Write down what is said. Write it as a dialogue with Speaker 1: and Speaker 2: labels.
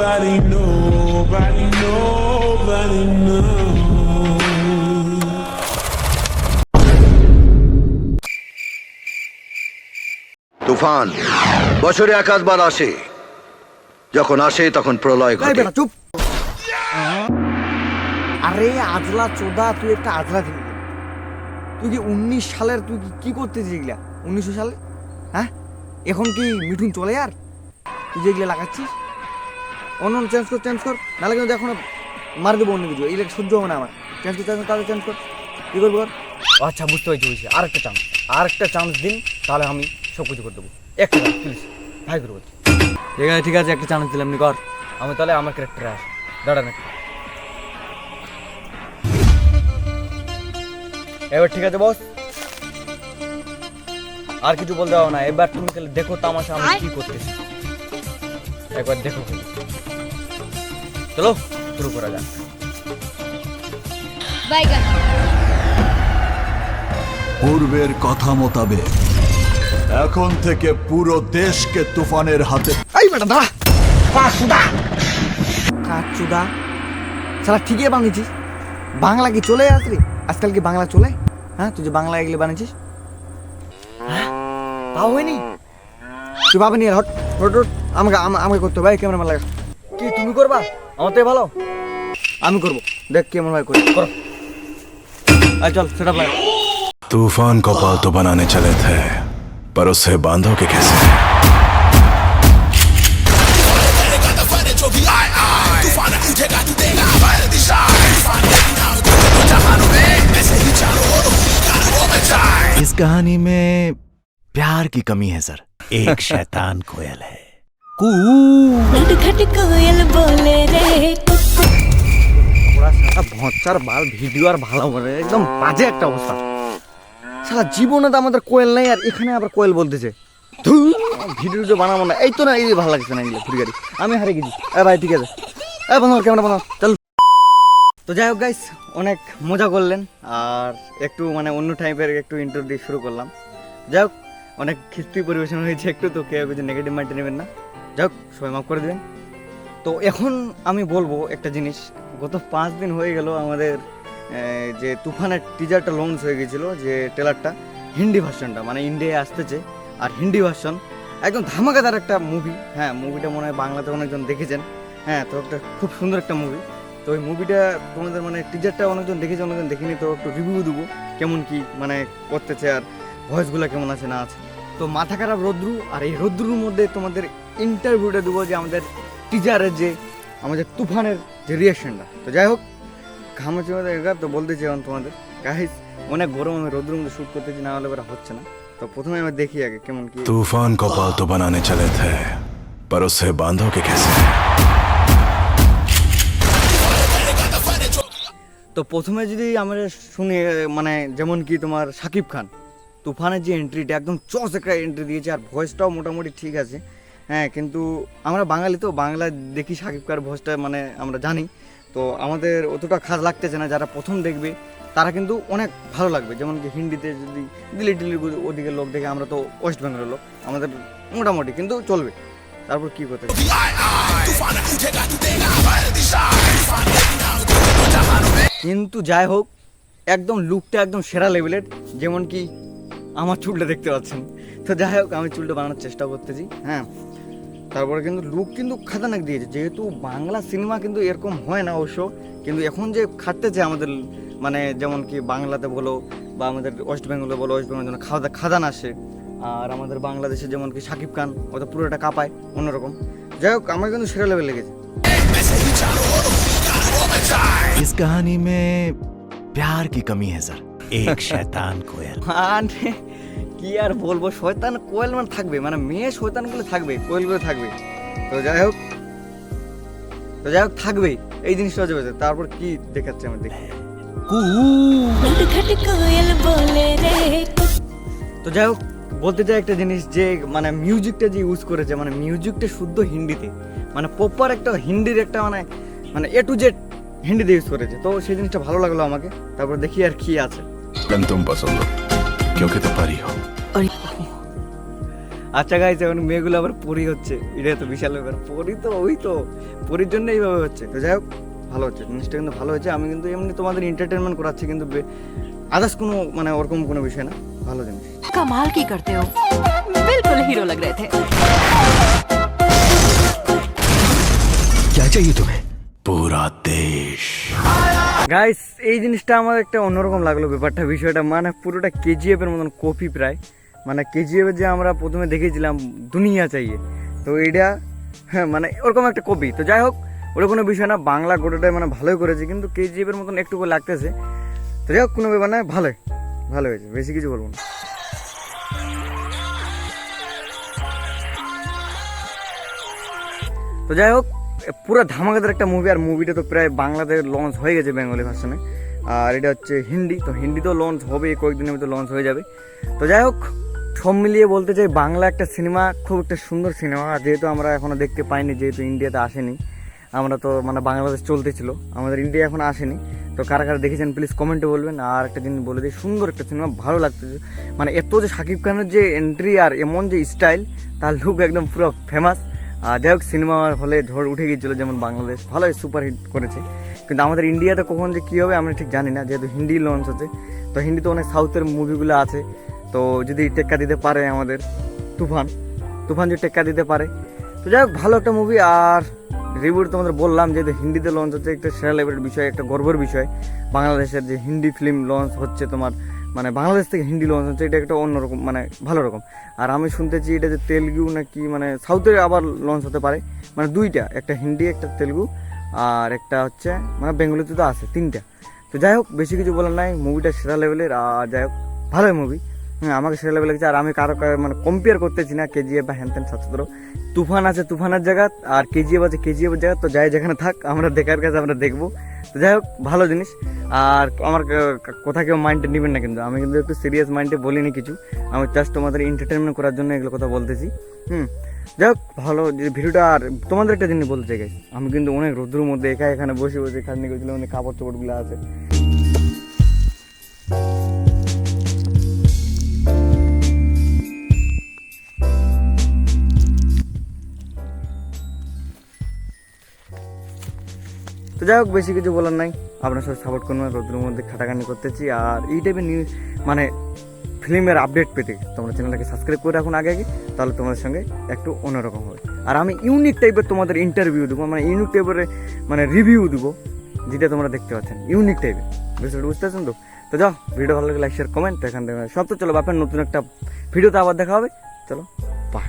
Speaker 1: nobody, nobody, nobody knows.
Speaker 2: তুফান বছরে একাধবার আসে, যখন আসে তখন প্রলয় ঘটে।
Speaker 3: চুপ। আরে আজলা চোদা, তুই একটা আজলা দিবি। তুই কি 19 সালের, তুই কি করতেছিস এগুলা 1900 সালে? হ্যাঁ, এখন কি মিঠুন চলে আর তুই যেগুলো লাগাচ্ছিস? অন্য চেঞ্জ কর, নাহলে কিন্তু এখন মার দেবো অন্য কিছু। এগুলো সহ্য হবে না আমার। চেঞ্জ কর, কী করবো কর। আচ্ছা, বুঝতে পেরেছি। আরেকটা চান্স দিন, তাহলে আমি সব কিছু করে দেবো। একটা প্লিজ, ভাই করবো। ঠিক আছে, একটা চান্স দিলাম, নি কর। আমি তাহলে আমার ক্যারেক্টারে আসি, দাঁড়ান। এবার ঠিক আছে বস, আর কিছু বলতে হবে না। এবার তুমি খালি দেখো তামাশা আমি কি করতেছি, একবার দেখো। চলো শুরু করা যাক।
Speaker 4: পূর্বের কথা মোতাবেক এখন থেকে পুরো দেশকে তুফানের হাতে।
Speaker 3: এই বেটা দাঁড়া, কাচুদা সালা ঠিকই বানিয়েছিস। বাংলা কি চলে আসলি? আজকাল কি বাংলা চলে? হ্যাঁ, তুই যে বাংলা এগুলো বানিয়েছিস, হ্যাঁ তাও হয়নি। তুই ভাবে নিয়ে হট হট হট, আমাকে করতে হবে। ক্যামেরাম্যান লাগা। কি তুমি করবা? আমার তো ভালো, আমি করবো। দেখ কেমন ভাই করি, করো। চল সেট আপ লাগা।
Speaker 5: तूफान को पालतू बनाने चले थे, पर उसे बांधोगे कैसे? इस कहानी में प्यार की कमी है सर। एक शैतान कोयल है, कू
Speaker 6: नटखट कोयल बोले रे
Speaker 3: ভচ্চার বাল ভিডিও আর ভালো করে একদম বাজে একটা অবস্থা। সারা জীবনে তো আমাদের কোয়েল নাই, আর এখানে আবার কোয়েল বলতেছে। ভিডিও যে বানাবো না, এই তো না, এই ভালো লাগছে না এগুলো ঘুরি গাড়ি। আমি হারিয়ে গেছি। ভাই ঠিক আছে, বানাও ক্যামেরা বানাও, চল। তো যাই হোক গাইস, অনেক মজা করলেন, আর একটু মানে অন্য টাইপের একটু ইন্টার দিয়ে শুরু করলাম। যাই হোক, অনেক খিস্তি পরিবেশন হয়েছে একটু, তো কেউ কিছু নেগেটিভ মাইন্ডে নেবেন না। যাই হোক, সবাই মাফ করে দেবেন। তো এখন আমি বলবো একটা জিনিস। গত 5 দিন হয়ে গেল আমাদের যে তুফানের টিজারটা লঞ্চ হয়ে গেছিলো, যে ট্রেলারটা, হিন্দি ভার্সনটা মানে ইন্ডিয়ায় আসতেছে। আর হিন্দি ভার্সন একদম ধামাকাদার একটা মুভি। হ্যাঁ, মুভিটা মনে হয় বাংলাতে অনেকজন দেখেছেন। হ্যাঁ, তো একটা খুব সুন্দর একটা মুভি। তো ওই মুভিটা তোমাদের মানে টিজারটা অনেকজন দেখেছে, অনেকজন দেখিনি। তো একটু রিভিউ দেবো কেমন কি মানে করতেছে, আর ভয়েসগুলো কেমন আছে না আছে। তো মাথা খারাপ রৌদ্রু, আর এই রৌদ্রুর মধ্যে তোমাদের ইন্টারভিউটা দেবো যে আমাদের টিজারের যে আমাদের তুফানের যে রিয়াকশনটা। তো যাই হোক, ঘামাচি তো বলতে চাই তোমাদের গাইস, অনেক গরম, আমি রৌদ্রের মধ্যে শ্যুট করতেছি, না হলে বেরা হচ্ছে না। তো প্রথমে আমি দেখি আগে কেমন কি।
Speaker 5: तूफान को पालतू बनाने चले थे, पर उसे बांधोगे कैसे?
Speaker 3: তো প্রথমে যদি আমরা শুনি, মানে যেমন কি তোমার শাকিব খান তুফানের যে এন্ট্রিটা, একদম চস একটা এন্ট্রি দিয়েছে, আর ভয়েসটাও মোটামুটি ঠিক আছে। হ্যাঁ, কিন্তু আমরা বাঙালি তো, বাংলা দেখি শাকিব খানের ভয়েসটা মানে আমরা জানি, তো আমাদের অতটা খাস লাগতেছে না। যারা প্রথম দেখবে তারা কিন্তু অনেক ভালো লাগবে। যেমন কি হিন্দিতে যদি দিল্লি ওদিকে লোক দেখে, আমরা তো ওয়েস্ট বেঙ্গলের লোক, আমাদের মোটামুটি কিন্তু চলবে। তারপর কি করতে, কিন্তু যাই হোক, একদম লুকটা একদম সেরা লেভেলের। যেমন কি আমার চুলটা দেখতে পাচ্ছেন। তো যাই হোক, আমি চুলটা বানানোর চেষ্টা করতেছি। হ্যাঁ, তারপরে কিন্তু লুক কিন্তু খাতারনাক দিয়েছে। যেহেতু বাংলা সিনেমা কিন্তু এরকম হয় না অবশ্য, কিন্তু এখন যে খাটতেছে আমাদের মানে যেমন কি বাংলাতে বলো বা আমাদের ওয়েস্ট বেঙ্গলে বলো, ওয়েস্ট বেঙ্গলের জন্য খাদান আসে। আর আমাদের বাংলাদেশে যেমন কি শাকিব খান, ও তো পুরোটা কাঁপায় অন্যরকম। যাই হোক, আমার কিন্তু সেরা লেভেল লেগেছে।
Speaker 5: इस कहानी में प्यार की कमी है सर। एक शैतान कोयल।
Speaker 3: মানে কি আর বলবো, শয়তান কোয়েল মানে থাকবে, মানে মেয়ে শয়তানগুলো থাকবে, কোয়েলগুলো থাকবে। তো যাই হোক থাকবে, এই জিনিসটা হচ্ছে। তারপর কি দেখাচ্ছে আমার দেখি।
Speaker 6: नटखट कोयल बोले रे।
Speaker 3: তো যাই হোক, বলতে চাই একটা জিনিস, যে মানে মিউজিকটা যে ইউজ করেছে, মানে মিউজিকটা শুদ্ধ হিন্দিতে, মানে প্রপার একটা হিন্দির একটা মানে A to Z হিন্দিতে ইউজ করেছে। তো সেই জিনিসটা ভালো লাগলো আমাকে। তারপর দেখি আর কি আছে।
Speaker 5: तुम पसंद हो क्योंकि तुम परी हो।
Speaker 3: আচ্ছা গাইস, এখন মেয়েগুলো আবার পরি হচ্ছে, এটা তো বিশাল ব্যাপার। পরি তো ওই তো পরির জন্য এইভাবে হচ্ছে। তো যাই হোক, ভালো হচ্ছে জিনিসটা, কিন্তু ভালো হচ্ছে। আমি কিন্তু এমনি তোমাদের এন্টারটেনমেন্ট করাচ্ছি, কিন্তু আদার্স কোনো মানে ওরকম কোনো বিষয় না, ভালো জিনিস।
Speaker 7: कमाल की करते हो, बिल्कुल हीरो लग रहे थे।
Speaker 5: क्या चाहिए तुम्हें? पूरा देश।
Speaker 3: গাইস, এই জিনিসটা আমার একটা অন্যরকম লাগলো ব্যাপারটা, বিষয়টা মানে পুরোটা কেজিএফ এর মতন কপি প্রায়। মানে কেজিএফ এর যে আমরা প্রথমে দেখেছিলাম দুনিয়া চাইয়ে, তো এইটা হ্যাঁ মানে ওরকম একটা কপি। তো যাই হোক, ওটা কোনো বিষয় না, বাংলা গোটাটাই মানে ভালোই করেছে, কিন্তু কেজিএফ এর মতন একটু লাগতেছে। তো যাই হোক, কোনো ব্যাপার না, ভালোই ভালো হয়েছে, বেশি কিছু বলবো না। তো যাই হোক, পুরো ধামাকাদার একটা মুভি। আর মুভিটা তো প্রায় বাংলাতে লঞ্চ হয়ে গেছে বেঙ্গলি ভার্সনে, আর এটা হচ্ছে হিন্দি। তো হিন্দিতেও লঞ্চ হবে, কয়েকদিনের মধ্যে লঞ্চ হয়ে যাবে। তো যাই হোক, সব মিলিয়ে বলতে চাই বাংলা একটা সিনেমা, খুব একটা সুন্দর সিনেমা। আর যেহেতু আমরা এখনও দেখতে পাইনি, যেহেতু ইন্ডিয়াতে আসেনি, আমরা তো মানে বাংলাদেশ চলতেছিল, আমাদের ইন্ডিয়া এখন আসেনি। তো কারা কারা দেখেছেন প্লিজ কমেন্টে বলবেন। আর একটা জিনিস বলে দিই, সুন্দর একটা সিনেমা, ভালো লাগতেছে। মানে এত যে শাকিব খানের যে এন্ট্রি আর এমন যে স্টাইল, তার লুক একদম পুরো ফেমাস। আর যাই হোক, সিনেমা হলে ঝড় উঠে গিয়েছিলো, যেমন বাংলাদেশ ভালোই সুপারহিট করেছে। কিন্তু আমাদের ইন্ডিয়াতে কখন যে কী হবে আমরা ঠিক জানি না, যেহেতু হিন্দি লঞ্চ হচ্ছে। তো হিন্দিতে অনেক সাউথের মুভিগুলো আছে, তো যদি টেক্কা দিতে পারে আমাদের তুফান যদি টেক্কা দিতে পারে, তো যাই হোক ভালো একটা মুভি। আর রিভিউ তোমাদের বললাম, যেহেতু হিন্দিতে লঞ্চ হচ্ছে, একটা সেরা লেভেলের বিষয়, একটা গর্বের বিষয়। বাংলাদেশের যে হিন্দি ফিল্ম লঞ্চ হচ্ছে তোমার, মানে বাংলাদেশ থেকে হিন্দি লঞ্চ হচ্ছে, এটা একটা অন্যরকম মানে ভালো রকম। আর আমি শুনতেছি এটা যে তেলুগু নাকি মানে সাউথের আবার লঞ্চ হতে পারে, মানে দুইটা, একটা হিন্দি একটা তেলুগু আর একটা হচ্ছে মানে বেঙ্গলিতে তো আছে, তিনটা। তো যাই হোক, বেশি কিছু বলার নাই, মুভিটা সেরা লেভেলের। আর যাই হোক, ভালোই মুভি, হ্যাঁ আমাকে সেরা লেভেল লাগছে। আর আমি কারো মানে কম্পেয়ার করতেছি না কেজিএফ বা হ্যান ত্যান ৭১৭। তুফান আছে তুফানের জায়গা, আর কেজিএফ আছে কেজিএফের জায়গা। তো যাই যেখানে থাক, আমরা দেখার কাছে আমরা দেখবো। তো যাই হোক, ভালো জিনিস। আর আমার কথা কেউ মাইন্ডে নেবেন না, কিন্তু আমি কিন্তু একটু সিরিয়াস মাইন্ডে বলিনি কিছু, আমি জাস্ট তোমাদের এন্টারটেনমেন্ট করার জন্য এগুলো কথা বলতেছি। যাই হোক, ভালো যে ভিডিওটা। আর তোমাদের একটা জিনিস বলতে চাই, আমি কিন্তু অনেক রোদ্রের মধ্যে একা এখানে বসে বসে খাটনি করছিলাম, অনেক কাপড় চোপড়গুলো আছে। তো যাই হোক, বেশি কিছু বলার নাই, আপনার সবাই সাপোর্ট করবেন, রোদ্রের মধ্যে খাটাখানি করতেছি। আর এই টাইপের নিউজ মানে ফিল্মের আপডেট পেতে তোমরা চ্যানেলটাকে সাবস্ক্রাইব করে রাখুন আগে, তাহলে তোমাদের সঙ্গে একটু অন্যরকম হবে। আর আমি ইউনিক টাইপের তোমাদের ইন্টারভিউ দেবো, মানে ইউনিক টাইপের মানে রিভিউ দেবো, যেটা তোমরা দেখতে পাচ্ছেন ইউনিক টাইপের, বিষয়টা বুঝতে পারছেন তো? তো যাও, ভিডিও ভালো লাগে লাইক শেয়ার কমেন্ট, এখান থেকে সব। তো চলো বাপের নতুন একটা ভিডিওতে আবার দেখা হবে, চলো বাই।